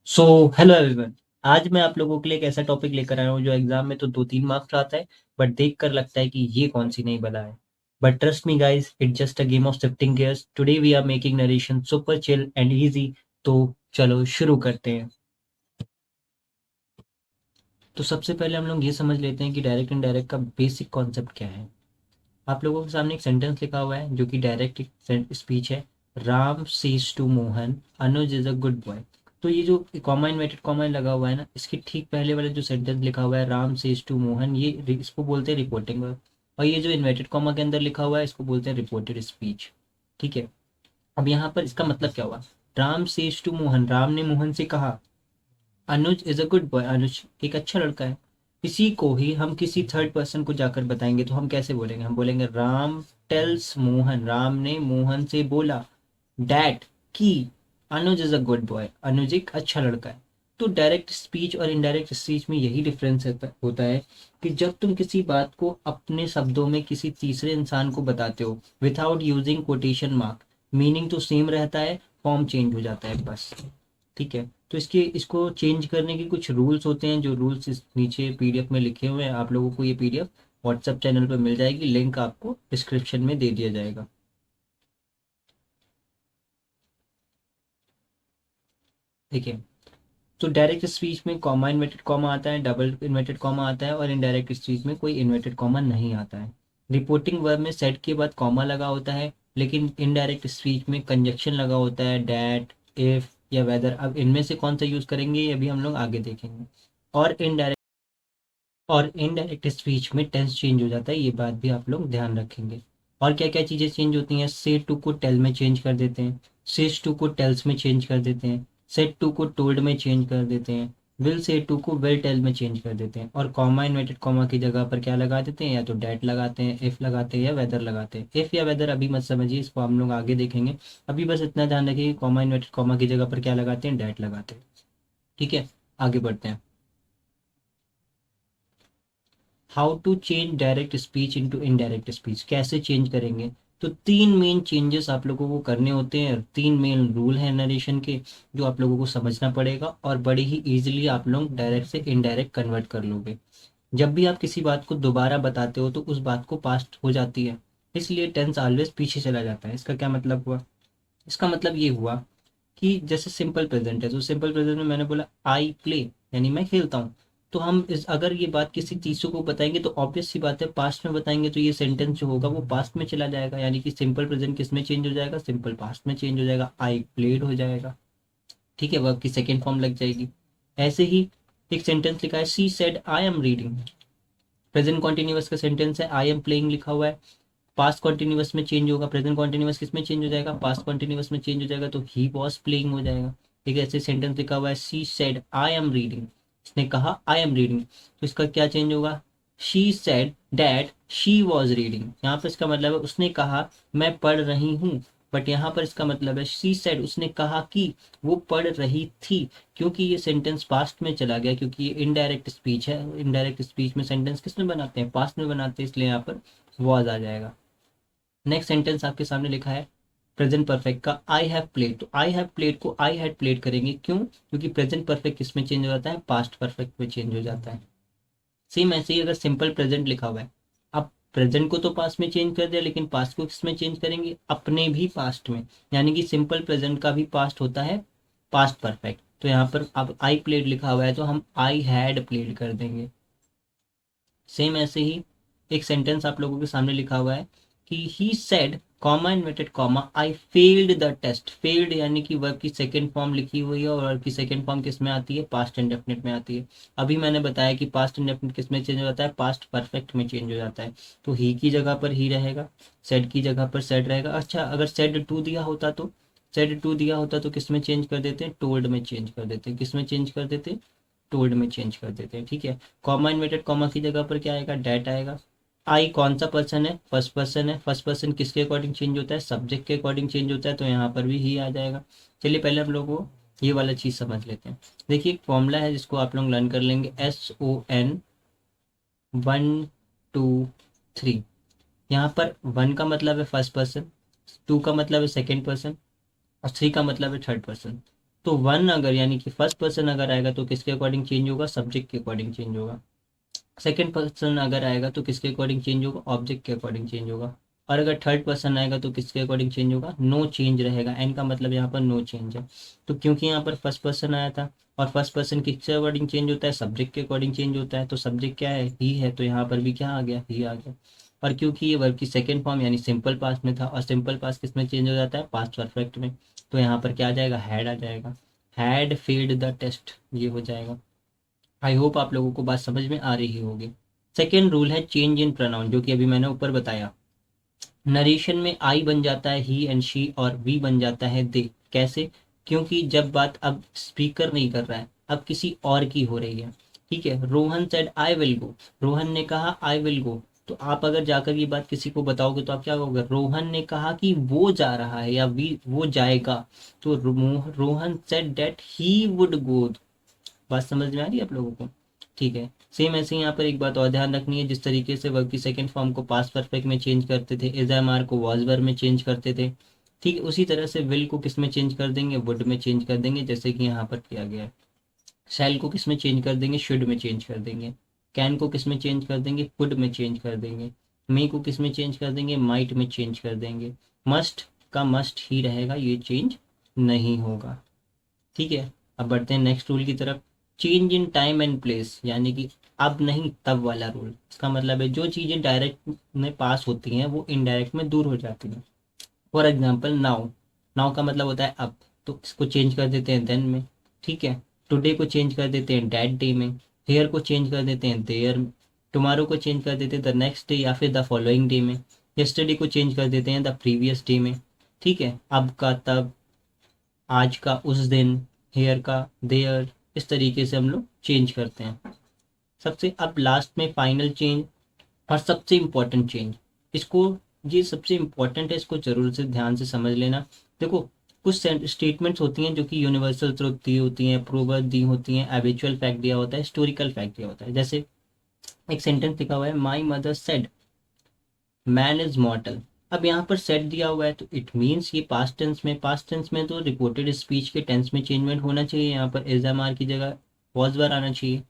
So hello everyone. आज मैं आप लोगों के लिए एक ऐसा टॉपिक लेकर आया हूँ जो एग्जाम में तो 2-3 मार्क्स आता है, बट देख कर लगता है कि ये कौन सी नई बला है। But trust me guys, it's just a game of shifting gears. Today we are making narration super chill and easy. तो चलो शुरू करते हैं। तो सबसे पहले हम लोग ये समझ लेते हैं कि डायरेक्ट इनडायरेक्ट का बेसिक कॉन्सेप्ट क्या है। आप लोगों के सामने एक सेंटेंस लिखा हुआ है जो कि डायरेक्ट स्पीच है। Ram says to Mohan, Anuj is a good boy. तो ये जो कॉमा इन्वर्टेड कॉमा लगा हुआ है ना, इसके ठीक पहले वाला जो सेंटेंस लिखा हुआ है राम सेज टू मोहन, ये इसको बोलते हैं रिपोर्टिंग वर्ब। और ये जो इन्वर्टेड कॉमा के अंदर लिखा हुआ है इसको बोलते हैं रिपोर्टेड स्पीच। ठीक है। अब यहाँ पर इसका मतलब क्या हुआ? राम सेज टू मोहन, राम ने मोहन से कहा। अनुज इज अ गुड बॉय, अनुज एक अच्छा लड़का है। इसी को ही हम किसी थर्ड पर्सन को जाकर बताएंगे तो हम कैसे बोलेंगे? हम बोलेंगे राम टेल्स मोहन, राम ने मोहन से बोला डैट कि अनुज इज अ गुड बॉय, अनुज एक अच्छा लड़का है। तो डायरेक्ट स्पीच और इनडायरेक्ट स्पीच में यही डिफरेंस होता है कि जब तुम किसी बात को अपने शब्दों में किसी तीसरे इंसान को बताते हो without using quotation mark, meaning तो सेम रहता है, फॉर्म चेंज हो जाता है बस। ठीक है। तो इसको चेंज करने के कुछ रूल्स होते हैं, जो रूल्स इस नीचे पीडीएफ में लिखे हुए हैं। आप लोगों को ये पीडीएफ व्हाट्सएप चैनल पर मिल जाएगी, लिंक आपको डिस्क्रिप्शन में दे दिया जाएगा। ठीक है। तो डायरेक्ट स्पीच में कॉमा इन्वर्टेड कॉमा आता है, डबल इन्वर्टेड कॉमा आता है, और इनडायरेक्ट स्पीच में कोई इन्वर्टेड कॉमा नहीं आता है। रिपोर्टिंग वर्ब में सेट के बाद कॉमा लगा होता है, लेकिन इनडायरेक्ट स्पीच में कंजक्शन लगा होता है, डैट, इफ या वेदर। अब इनमें से कौन सा यूज करेंगे ये अभी हम लोग आगे देखेंगे। और इनडायरेक्ट स्पीच में टेंस चेंज हो जाता है, ये बात भी आप लोग ध्यान रखेंगे। और क्या क्या चीज़ें चेंज होती हैं? से टू को टेल में चेंज कर देते हैं, सेज टू को टेल्स में चेंज कर देते हैं, सेड टू को टोल्ड में चेंज कर देते हैं, विल से टू को विल टेल में चेंज कर देते हैं। और कॉमा इन्वर्टेड कॉमा की जगह पर क्या लगा देते हैं? या तो डैट लगाते हैं, इफ लगाते हैं, या वेदर लगाते हैं। इफ या वेदर अभी मत समझिए, इसको हम लोग आगे देखेंगे। अभी बस इतना ध्यान रखिए कि कॉमा इन्वर्टेड कॉमा की जगह पर क्या लगाते हैं? डैट लगाते हैं। ठीक है। आगे बढ़ते हैं। How to change direct speech into indirect speech, कैसे चेंज करेंगे? तो तीन मेन चेंजेस आप लोगों को करने होते हैं, तीन मेन रूल हैं नरेशन के, जो आप लोगों को समझना पड़ेगा, और बड़ी ही इजीली आप लोग डायरेक्ट से इनडायरेक्ट कन्वर्ट कर लोगे। जब भी आप किसी बात को दोबारा बताते हो तो उस बात को पास्ट हो जाती है, इसलिए टेंस ऑलवेज पीछे चला जाता है। इसका क्या मतलब हुआ? इसका मतलब ये हुआ कि जैसे सिंपल प्रेजेंट है, तो सिंपल प्रेजेंट में मैंने बोला आई प्ले, यानी मैं खेलता हूँ। तो हम इस अगर ये बात किसी तीसरे को बताएंगे तो ऑब्वियस सी बात है, पास्ट में बताएंगे तो ये सेंटेंस जो होगा वो पास्ट में चला जाएगा, यानी कि सिंपल प्रेजेंट किस में चेंज हो जाएगा? सिंपल पास्ट में चेंज हो जाएगा, आई प्लेड हो जाएगा। ठीक है, वर्ब की सेकेंड फॉर्म लग जाएगी। ऐसे ही एक सेंटेंस लिखा है she said I am reading, present continuous का सेंटेंस है, आई एम प्लेइंग लिखा हुआ है, पास्ट कॉन्टिन्यूअस में चेंज होगा, प्रेजेंट कॉन्टिन्यूअस किस में चेंज हो जाएगा? पास्ट कॉन्टिन्यूअस में चेंज हो जाएगा, तो ही वॉज प्लेइंग हो जाएगा। ठीक है। ऐसे सेंटेंस लिखा हुआ है she said I am reading, इसने कहा आई एम रीडिंग, तो इसका क्या चेंज होगा? She said that she was reading, यहाँ पर इसका मतलब है उसने कहा मैं पढ़ रही हूँ, बट यहाँ पर इसका मतलब है शी सेड, उसने कहा कि वो पढ़ रही थी। क्योंकि ये सेंटेंस पास्ट में चला गया, क्योंकि ये इनडायरेक्ट स्पीच है, इनडायरेक्ट स्पीच में सेंटेंस किस में बनाते हैं? पास्ट में बनाते हैं, इसलिए यहाँ पर वॉज आ जाएगा। नेक्स्ट सेंटेंस आपके सामने लिखा है प्रेजेंट परफेक्ट का आई हैव प्लेड, तो आई हैव प्लेड को आई हैड प्लेड करेंगे, क्यों? क्योंकि प्रेजेंट परफेक्ट किस में चेंज हो जाता है? पास्ट परफेक्ट में चेंज हो जाता है। सेम ऐसे ही अगर सिंपल प्रेजेंट लिखा हुआ है, अब प्रेजेंट को तो पास्ट में चेंज कर दिया, लेकिन पास्ट को किस में चेंज करेंगे? अपने भी पास्ट में, यानी कि सिंपल प्रेजेंट का भी पास्ट होता है पास्ट परफेक्ट। तो यहाँ पर अब आई प्लेड लिखा हुआ है तो हम आई हैड प्लेड कर देंगे। सेम ऐसे ही एक सेंटेंस आप लोगों के सामने लिखा हुआ है कि he said comma inverted comma I failed the test, failed यानी कि वर्ब की सेकंड फॉर्म लिखी हुई है, और वर्ब की सेकंड फॉर्म किस में आती है? पास्ट इंडेफिनिट में आती है। अभी मैंने बताया कि पास्ट इंडेफिनिट किस में चेंज हो जाता है? पास्ट परफेक्ट में चेंज हो जाता है। तो ही की जगह पर ही रहेगा, सेड की जगह पर सेड रहेगा। अच्छा, अगर सेड टू दिया होता तो, सेड टू दिया होता तो किस में चेंज कर देते हैं? टोल्ड में चेंज कर देते हैं। किस में चेंज कर देते हैं? टोल्ड में चेंज कर देते हैं। ठीक है। कॉमा इन्वर्टेड कॉमा की जगह पर क्या आएगा? डैट आएगा। आई कौन सा पर्सन है? फर्स्ट पर्सन है। फर्स्ट पर्सन किसके अकॉर्डिंग चेंज होता है? सब्जेक्ट के अकॉर्डिंग चेंज होता है, तो यहाँ पर भी ही आ जाएगा। चलिए पहले हम लोग को ये वाला चीज़ समझ लेते हैं। देखिए एक फॉर्मूला है जिसको आप लोग लर्न कर लेंगे, SON 1 2 3। यहाँ पर वन का मतलब है फर्स्ट पर्सन, टू का मतलब है सेकेंड पर्सन, और थ्री का मतलब है थर्ड पर्सन। तो वन अगर यानी कि फर्स्ट पर्सन अगर आएगा तो किसके अकॉर्डिंग चेंज होगा, सब्जेक्ट के अकॉर्डिंग चेंज होगा। सेकंड पर्सन अगर आएगा तो किसके अकॉर्डिंग चेंज होगा, ऑब्जेक्ट के अकॉर्डिंग चेंज होगा। और अगर थर्ड पर्सन आएगा तो किसके अकॉर्डिंग चेंज होगा, नो चेंज रहेगा। एन का मतलब यहाँ पर नो चेंज है। तो क्योंकि यहाँ पर फर्स्ट पर्सन आया था और फर्स्ट पर्सन किसके अकॉर्डिंग चेंज होता है, सब्जेक्ट के अकॉर्डिंग चेंज होता है, तो सब्जेक्ट क्या है, ही है, तो यहाँ पर भी क्या आ गया, ही आ गया। और क्योंकि ये वर्ब की सेकेंड फॉर्म यानी सिंपल पास्ट में था और सिंपल पास्ट किस में चेंज हो जाता है, पास्ट परफेक्ट में, तो यहाँ पर क्या आ जाएगा, हैड आ जाएगा। हैड फेल्ड द टेस्ट, ये हो जाएगा। आई होप आप लोगों को बात समझ में आ रही होगी। सेकेंड रूल है चेंज इन प्रोनाउन, जो कि अभी मैंने ऊपर बताया। नरेशन में आई बन जाता है ही एंड शी और वी बन जाता है दे। कैसे, क्योंकि जब बात अब स्पीकर नहीं कर रहा है, अब किसी और की हो रही है। ठीक है, Rohan said I will go, Rohan ने कहा आई विल गो। तो आप अगर जाकर ये बात किसी को बताओगे तो आप क्या कहोगे, रोहन ने कहा कि वो जा रहा है या वो जाएगा। तो Rohan said that he would go. बात समझ में आ रही है आप लोगों को। ठीक है, सेम ऐसे ही यहाँ पर एक बात और ध्यान रखनी है, जिस तरीके से वर्ब की सेकंड फॉर्म को पास्ट परफेक्ट में चेंज करते थे, इज एम आर को वॉज वर्ब में चेंज करते थे, ठीक है, उसी तरह से विल को किस में चेंज कर देंगे, वुड में चेंज कर देंगे, जैसे कि यहाँ पर किया गया है। शैल को किस में चेंज कर देंगे, शुड में चेंज कर देंगे। कैन को किस में चेंज कर देंगे, कुड में चेंज कर देंगे। मे को किस में चेंज कर देंगे, माइट में चेंज कर देंगे। मस्ट का मस्ट ही रहेगा, ये चेंज नहीं होगा। ठीक है, अब बढ़ते हैं नेक्स्ट रूल की तरफ। Change in time and place, यानी कि अब नहीं तब वाला रूल। इसका मतलब है जो चीज़ें डायरेक्ट में पास होती हैं वो इनडायरेक्ट में दूर हो जाती हैं। फॉर एग्जाम्पल नाउ, नाउ का मतलब होता है अब, तो इसको चेंज कर देते हैं देन में। ठीक है, टुडे को चेंज कर देते हैं डैट डे में। हेयर को चेंज कर देते हैं देयर। टुमारो को चेंज कर देते हैं द नेक्स्ट डे या फिर द फॉलोइंग डे में। यस्टरडे को चेंज कर देते हैं द प्रीवियस डे में। ठीक है, अब का तब, आज का उस दिन, हेयर का देयर, इस तरीके से हम लोग चेंज करते हैं। सबसे अब लास्ट में फाइनल चेंज और सबसे इम्पोर्टेंट चेंज, इसको, ये सबसे इम्पोर्टेंट है, इसको जरूर से ध्यान से समझ लेना। देखो, कुछ स्टेटमेंट्स होती हैं जो कि यूनिवर्सल ट्रुथ दी होती हैं, प्रोवर्ब दी होती हैं, एबिचुअल फैक्ट दिया होता है, हिस्टोरिकल फैक्ट दिया होता है। जैसे एक सेंटेंस लिखा हुआ है, my mother said man is मॉर्टल। अब यहाँ पर सेट दिया हुआ है तो इट मीन्स ये पास्ट टेंस में, पास्ट टेंस में तो रिपोर्टेड स्पीच के टेंस में चेंजमेंट होना चाहिए, यहाँ पर इज एम आर की जगह वॉज वर आना चाहिए।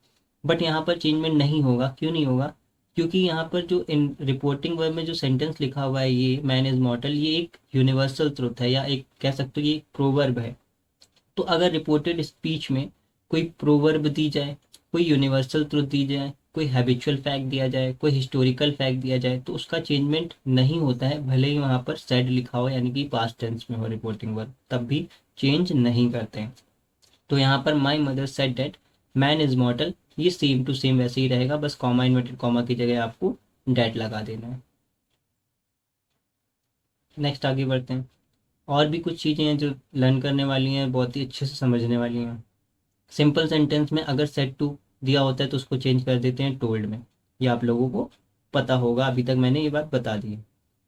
बट यहाँ पर चेंजमेंट नहीं होगा, क्यों नहीं होगा, क्योंकि यहाँ पर जो इन रिपोर्टिंग वर्ब में जो सेंटेंस लिखा हुआ है, ये मैन इज मॉर्टल, ये एक यूनिवर्सल ट्रुथ है, या एक कह सकते हो ये एक प्रोवर्ब है। तो अगर रिपोर्टेड स्पीच में कोई प्रोवर्ब दी जाए, कोई यूनिवर्सल ट्रुथ दी जाए, कोई हैबिचुअल फैक्ट दिया जाए, कोई हिस्टोरिकल फैक्ट दिया जाए, तो उसका चेंजमेंट नहीं होता है, भले ही वहाँ पर सेड लिखा हो यानी कि पास्ट टेंस में हो रिपोर्टिंग वर्ब, तब भी चेंज नहीं करते हैं। तो यहाँ पर my mother said that man is मॉर्टल, ये सेम टू सेम वैसे ही रहेगा, बस कॉमा इन्वर्टेड कॉमा की जगह आपको डैट लगा देना है। नेक्स्ट आगे बढ़ते हैं। और भी कुछ चीज़ें हैं जो लर्न करने वाली हैं, बहुत ही अच्छे से समझने वाली हैं। सिंपल सेंटेंस में अगर सेट टू दिया होता है तो उसको चेंज कर देते हैं टोल्ड में, ये आप लोगों को पता होगा, अभी तक मैंने ये बात बता दी है।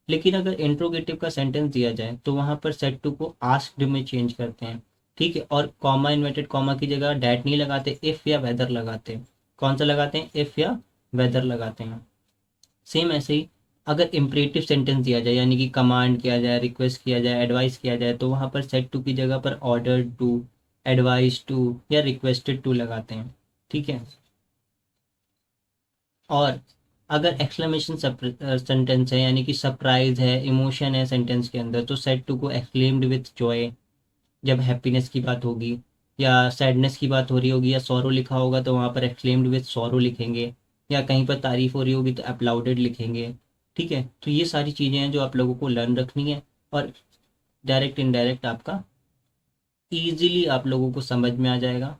लेकिन अगर इंट्रोगेटिव का सेंटेंस दिया जाए तो वहाँ पर सेट टू को आस्क्ड में चेंज करते हैं। ठीक है, और कॉमा इन्वर्टेड कॉमा की जगह डैट नहीं लगाते, इफ़ या वेदर लगाते हैं। कौन सा लगाते हैं, इफ़ या वेदर लगाते हैं। सेम ऐसे ही अगर इम्परेटिव सेंटेंस दिया जाए, यानी कि कमांड किया जाए, रिक्वेस्ट किया जाए, एडवाइस किया जाए, तो वहाँ पर सेट टू की जगह पर ऑर्डर टू, एडवाइस टू या रिक्वेस्टेड टू लगाते हैं। ठीक है, और अगर एक्सक्लेमेशन सेंटेंस है, यानी कि सरप्राइज है, इमोशन है सेंटेंस के अंदर, तो सेट टू को एक्सक्लेम्ड विथ जॉय जब हैप्पीनेस की बात होगी, या सैडनेस की बात हो रही होगी, या सॉरो लिखा होगा तो वहाँ पर एक्सक्लेम्ड विथ सॉरो लिखेंगे, या कहीं पर तारीफ हो रही होगी तो अपलाउडेड लिखेंगे। ठीक है, तो ये सारी चीज़ें हैं जो आप लोगों को लर्न रखनी है, और डायरेक्ट इनडायरेक्ट आपका ईजिली आप लोगों को समझ में आ जाएगा।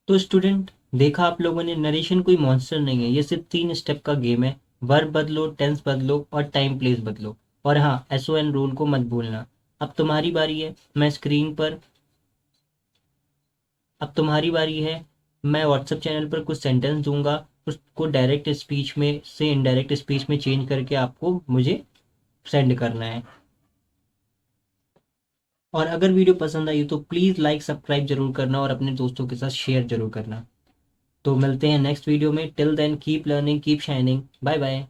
तो स्टूडेंट, देखा आप लोगों ने, नरेशन कोई मॉन्स्टर नहीं है, ये सिर्फ 3 स्टेप का गेम है। वर्ब बदलो, टेंस बदलो और टाइम प्लेस बदलो। और हाँ, SON रूल को मत भूलना। अब तुम्हारी बारी है, मैं स्क्रीन पर, अब तुम्हारी बारी है, मैं व्हाट्सएप चैनल पर कुछ सेंटेंस दूंगा, उसको डायरेक्ट स्पीच में से इनडायरेक्ट स्पीच में चेंज करके आपको मुझे सेंड करना है। और अगर वीडियो पसंद आई तो प्लीज़ लाइक सब्सक्राइब जरूर करना और अपने दोस्तों के साथ शेयर जरूर करना। तो मिलते हैं नेक्स्ट वीडियो में। Till then keep learning, keep shining, bye bye.